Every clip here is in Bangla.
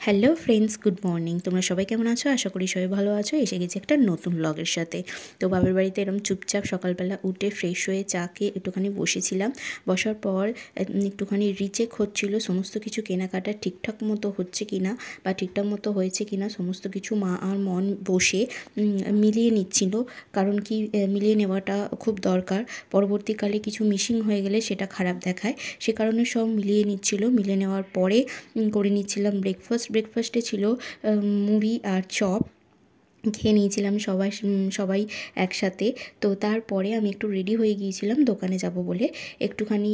Hello friends, good morning. তোমরা সবাই কেমন আছো? আশা করি সবাই ভালো আছো। এসে গেছি একটা নতুন ব্লগের সাথে। তো বাবার বাড়িতে এরকম চুপচাপ সকালবেলা উঠে ফ্রেশ হয়ে চা খেয়ে একটুখানি বসেছিলাম। বসার পর একটুখানি রিচেক হচ্ছিল সমস্ত কিছু কেনাকাটা ঠিকঠাক মতো হচ্ছে কিনা বা ঠিকঠাক মতো হয়েছে কিনা সমস্ত কিছু মা আর মন বসে মিলিয়ে নিচ্ছিল। কারণ কি মিলিয়ে নেওয়াটা খুব দরকার। পরবর্তীকালে কিছু মিসিং হয়ে গেলে সেটা খারাপ দেখায়। সে কারণে সব মিলিয়ে নিচ্ছিল। মিলিয়ে নেওয়ার পরে করে নিচ্ছিলাম ব্রেকফাস্টে ছিল মুড়ি আর চপ খেয়ে নিয়েছিলাম সবাই একসাথে। তো তারপরে আমি একটু রেডি হয়ে গিয়েছিলাম দোকানে যাব বলে। একটুখানি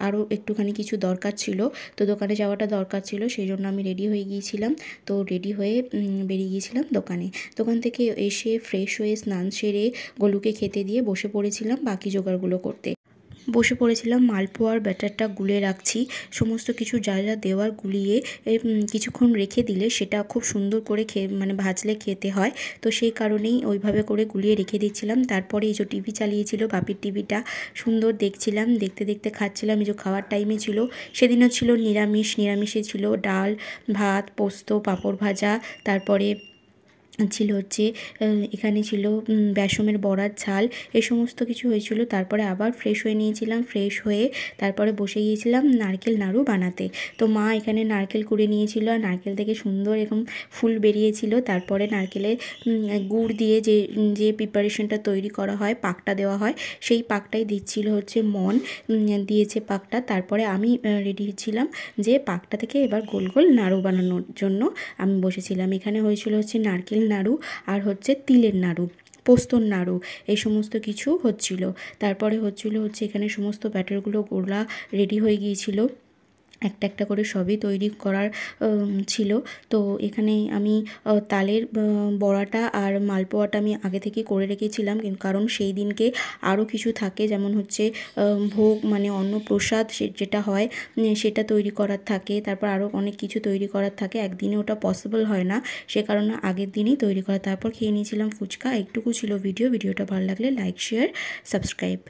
আরও একটুখানি কিছু দরকার ছিল, তো দোকানে যাওয়াটা দরকার ছিল, সেই জন্য আমি রেডি হয়ে গিয়েছিলাম। তো রেডি হয়ে বেরিয়ে গিয়েছিলাম দোকান থেকে এসে ফ্রেশ হয়ে স্নান সেরে গোলুকে খেতে দিয়ে বসে পড়েছিলাম বাকি জোগাড়গুলো করতে। বসে পড়েছিলাম মালপোয়ার ব্যাটারটা গুলে রাখছি। সমস্ত কিছু যা যা দেওয়ার গুলিয়ে কিছুক্ষণ রেখে দিলে সেটা খুব সুন্দর করে ভাজলে খেতে হয়। তো সেই কারণেই ওইভাবে করে গুলিয়ে রেখে দিচ্ছিলাম। তারপরে এই যে টিভি চালিয়েছিল, বাপির টিভিটা সুন্দর দেখছিলাম, দেখতে দেখতে খাচ্ছিলাম। এই যে খাওয়ার টাইমে ছিল, সেদিনও ছিল নিরামিষে ছিল ডাল, ভাত, পোস্ত, পাঁপড় ভাজা, তারপরে ছিল হচ্ছে এখানে ছিল বেসমের বড়ার ঝাল, এই সমস্ত কিছু হয়েছিল। তারপরে আবার ফ্রেশ হয়ে নিয়েছিলাম, ফ্রেশ হয়ে তারপরে বসে গিয়েছিলাম নারকেল নাড়ু বানাতে। তো মা এখানে নারকেল কুড়ে নিয়েছিল আর নারকেল থেকে সুন্দর এরকম ফুল বেরিয়েছিল। তারপরে নারকেলে গুড় দিয়ে যে প্রিপারেশনটা তৈরি করা হয়, পাকটা দেওয়া হয়, সেই পাকটাই দিচ্ছিল হচ্ছে মন, দিয়েছে পাকটা। তারপরে আমি রেডি ছিলাম যে পাকটা থেকে এবার গোল গোল নাড়ু বানানোর জন্য আমি বসেছিলাম। এখানে হয়েছিল হচ্ছে নারকেল নাড়ু আর হচ্ছে তিলের নাড়ু, পোস্তর নাড়ু, এই সমস্ত কিছু হচ্ছিল। তারপরে হচ্ছিল হচ্ছে এখানে সমস্ত ব্যাটারগুলো গোলা রেডি হয়ে গিয়েছিল, একটা একটা করে সবই তৈরি করার ছিল। তো এখানে আমি তালের বড়াটা আর মালপোয়াটা আমি আগে থেকে করে রেখেছিলাম, কারণ সেই দিনকে আরও কিছু থাকে, যেমন হচ্ছে ভোগ অন্নপ্রসাদ যেটা হয় সেটা তৈরি করার থাকে। তারপর আরও অনেক কিছু তৈরি করার থাকে, একদিনে ওটা পসিবল হয় না, সে কারণে আগের দিনই তৈরি করা। তারপর খেয়ে নিয়েছিলাম ফুচকা। একটুকু ছিল ভিডিওটা ভালো লাগলে লাইক, শেয়ার, সাবস্ক্রাইব।